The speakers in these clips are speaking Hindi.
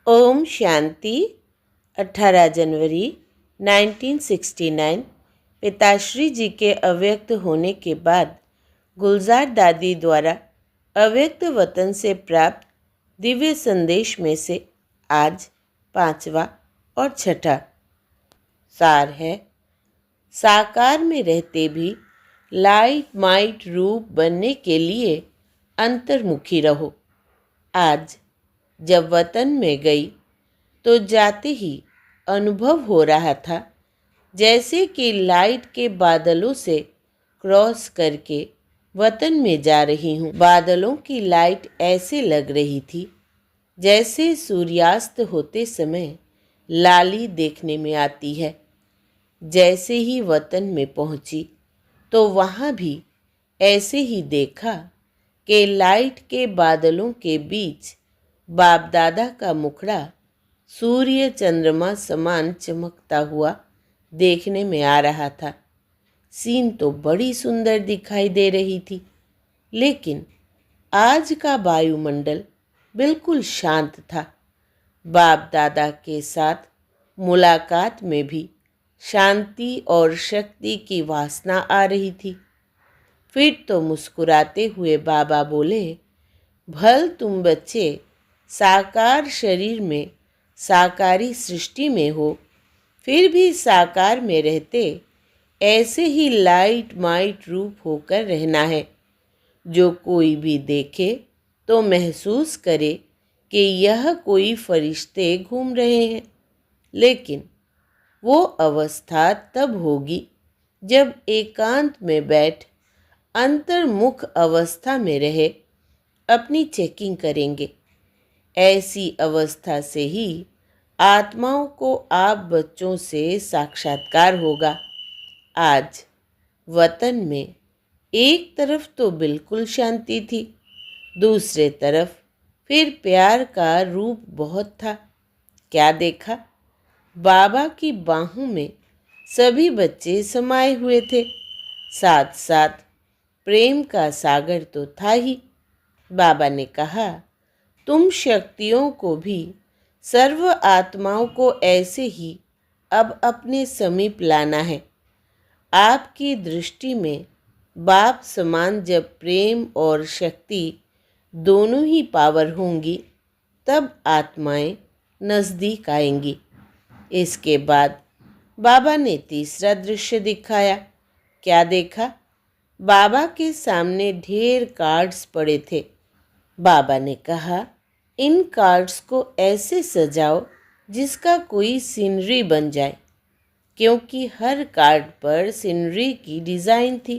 ओम शांति। 18 जनवरी 1969 पिताश्री जी के अव्यक्त होने के बाद गुलजार दादी द्वारा अव्यक्त वतन से प्राप्त दिव्य संदेश में से आज 5वां और छठा सार है। साकार में रहते भी लाइट माइट रूप बनने के लिए अंतर्मुखी रहो। आज जब वतन में गई तो जाते ही अनुभव हो रहा था जैसे कि लाइट के बादलों से क्रॉस करके वतन में जा रही हूँ। बादलों की लाइट ऐसे लग रही थी जैसे सूर्यास्त होते समय लाली देखने में आती है। जैसे ही वतन में पहुंची तो वहाँ भी ऐसे ही देखा कि लाइट के बादलों के बीच बाप दादा का मुखड़ा सूर्य चंद्रमा समान चमकता हुआ देखने में आ रहा था। सीन तो बड़ी सुंदर दिखाई दे रही थी, लेकिन आज का वायुमंडल बिल्कुल शांत था। बाप दादा के साथ मुलाकात में भी शांति और शक्ति की वासना आ रही थी। फिर तो मुस्कुराते हुए बाबा बोले, भल तुम बच्चे साकार शरीर में साकारी सृष्टि में हो, फिर भी साकार में रहते ऐसे ही लाइट माइट रूप होकर रहना है। जो कोई भी देखे तो महसूस करे कि यह कोई फरिश्ते घूम रहे हैं। लेकिन वो अवस्था तब होगी जब एकांत में बैठ अंतर्मुख अवस्था में रहे अपनी चेकिंग करेंगे। ऐसी अवस्था से ही आत्माओं को आप बच्चों से साक्षात्कार होगा। आज वतन में एक तरफ तो बिल्कुल शांति थी, दूसरे तरफ फिर प्यार का रूप बहुत था। क्या देखा? बाबा की बाहों में सभी बच्चे समाये हुए थे, साथ साथ प्रेम का सागर तो था ही। बाबा ने कहा, तुम शक्तियों को भी सर्व आत्माओं को ऐसे ही अब अपने समीप लाना है। आपकी दृष्टि में बाप समान जब प्रेम और शक्ति दोनों ही पावर होंगी तब आत्माएं नज़दीक आएंगी। इसके बाद बाबा ने तीसरा दृश्य दिखाया। क्या देखा? बाबा के सामने ढेर कार्ड्स पड़े थे। बाबा ने कहा, इन कार्ड्स को ऐसे सजाओ जिसका कोई सीनरी बन जाए, क्योंकि हर कार्ड पर सीनरी की डिज़ाइन थी,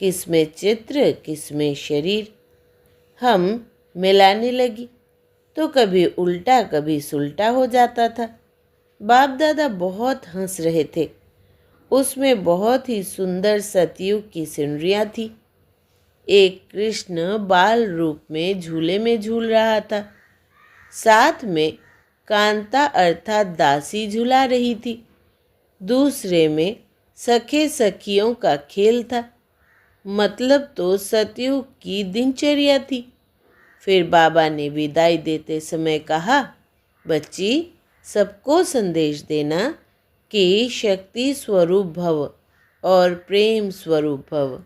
किसमें चित्र किसमें शरीर। हम मिलाने लगी तो कभी उल्टा कभी सुल्टा हो जाता था। बाप दादा बहुत हंस रहे थे। उसमें बहुत ही सुंदर सतयुग की सीनरियाँ थी। एक कृष्ण बाल रूप में झूले में झूल रहा था, साथ में कांता अर्थात दासी झूला रही थी, दूसरे में सखे सखियों का खेल था। मतलब तो सतयुग की दिनचर्या थी। फिर बाबा ने विदाई देते समय कहा, बच्ची सबको संदेश देना कि शक्ति स्वरूप भव और प्रेम स्वरूप भव।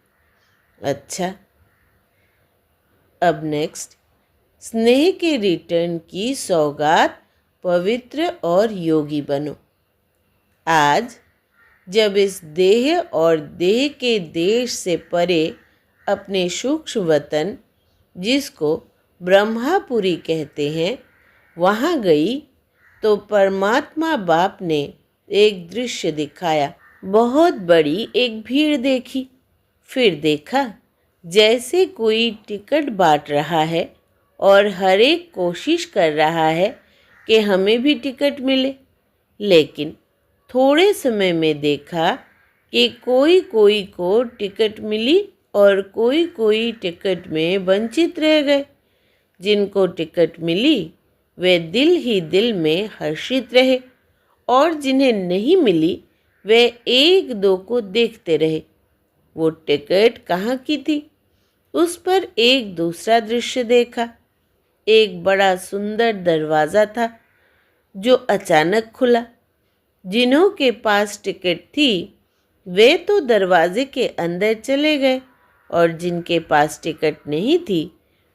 अच्छा, अब नेक्स्ट, स्नेह के रिटर्न की सौगात पवित्र और योगी बनो। आज जब इस देह और देह के देश से परे अपने सूक्ष्म वतन, जिसको ब्रह्मापुरी कहते हैं, वहाँ गई तो परमात्मा बाप ने एक दृश्य दिखाया। बहुत बड़ी एक भीड़ देखी। फिर देखा जैसे कोई टिकट बांट रहा है और हर एक कोशिश कर रहा है कि हमें भी टिकट मिले। लेकिन थोड़े समय में देखा कि कोई कोई को टिकट मिली और कोई कोई टिकट में वंचित रह गए। जिनको टिकट मिली वे दिल ही दिल में हर्षित रहे और जिन्हें नहीं मिली वे एक दो को देखते रहे। वो टिकट कहाँ की थी? उस पर एक दूसरा दृश्य देखा। एक बड़ा सुंदर दरवाज़ा था जो अचानक खुला। जिन्हों के पास टिकट थी वे तो दरवाजे के अंदर चले गए और जिनके पास टिकट नहीं थी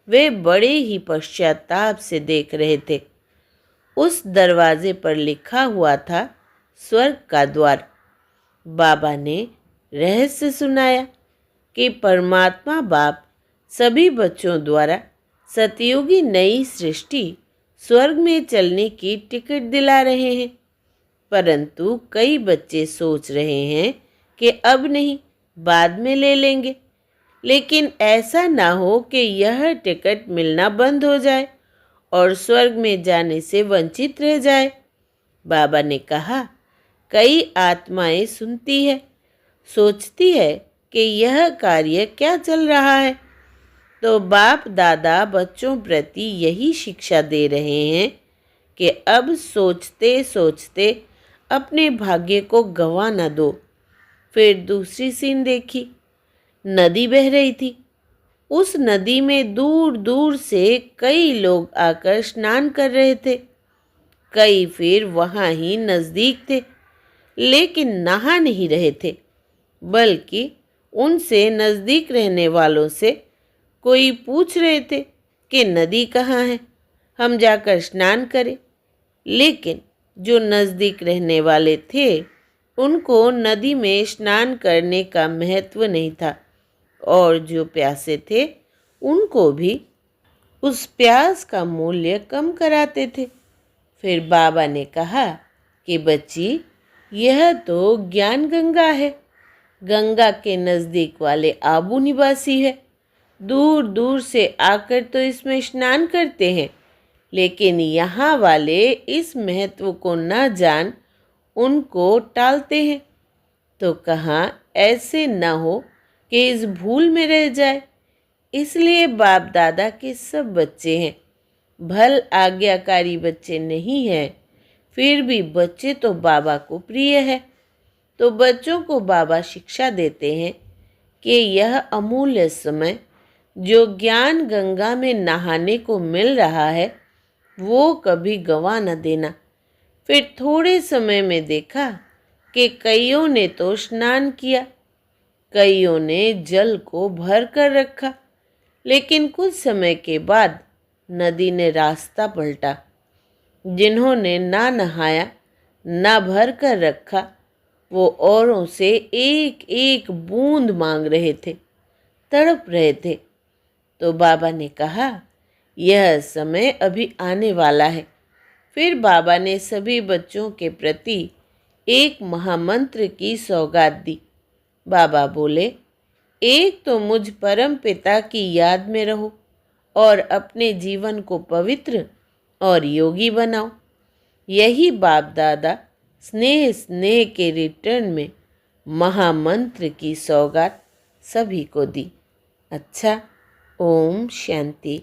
वे बड़े ही पश्चाताप से देख रहे थे। उस दरवाजे पर लिखा हुआ था स्वर्ग का द्वार। बाबा ने रहस्य सुनाया कि परमात्मा बाप सभी बच्चों द्वारा सतयुगी नई सृष्टि स्वर्ग में चलने की टिकट दिला रहे हैं, परंतु कई बच्चे सोच रहे हैं कि अब नहीं, बाद में ले लेंगे। लेकिन ऐसा ना हो कि यह टिकट मिलना बंद हो जाए और स्वर्ग में जाने से वंचित रह जाए। बाबा ने कहा, कई आत्माएं सुनती है, सोचती है कि यह कार्य क्या चल रहा है, तो बाप दादा बच्चों प्रति यही शिक्षा दे रहे हैं कि अब सोचते सोचते अपने भाग्य को गंवा न दो। फिर दूसरी सीन देखी। नदी बह रही थी। उस नदी में दूर दूर से कई लोग आकर स्नान कर रहे थे। कई फिर वहाँ ही नज़दीक थे, लेकिन नहा नहीं रहे थे, बल्कि उनसे नज़दीक रहने वालों से कोई पूछ रहे थे कि नदी कहाँ है, हम जाकर स्नान करें। लेकिन जो नज़दीक रहने वाले थे उनको नदी में स्नान करने का महत्व नहीं था, और जो प्यासे थे उनको भी उस प्यास का मूल्य कम कराते थे। फिर बाबा ने कहा कि बच्ची, यह तो ज्ञान गंगा है। गंगा के नज़दीक वाले आबू निवासी है। दूर दूर से आकर तो इसमें स्नान करते हैं, लेकिन यहाँ वाले इस महत्व को न जान उनको टालते हैं। तो कहाँ ऐसे न हो कि इस भूल में रह जाए। इसलिए बाप दादा के सब बच्चे हैं, भल आज्ञाकारी बच्चे नहीं हैं, फिर भी बच्चे तो बाबा को प्रिय है। तो बच्चों को बाबा शिक्षा देते हैं कि यह अमूल्य समय जो ज्ञान गंगा में नहाने को मिल रहा है वो कभी गंवा न देना। फिर थोड़े समय में देखा कि कईयों ने तो स्नान किया, कईयों ने जल को भर कर रखा, लेकिन कुछ समय के बाद नदी ने रास्ता पलटा। जिन्होंने ना नहाया, ना भर कर रखा, वो औरों से एक एक बूंद मांग रहे थे, तड़प रहे थे। तो बाबा ने कहा, यह समय अभी आने वाला है। फिर बाबा ने सभी बच्चों के प्रति एक महामंत्र की सौगात दी। बाबा बोले, एक तो मुझ परम पिता की याद में रहो और अपने जीवन को पवित्र और योगी बनाओ। यही बाप दादा स्नेह स्नेह के रिटर्न में महामंत्र की सौगात सभी को दी। अच्छा, ओम शांति।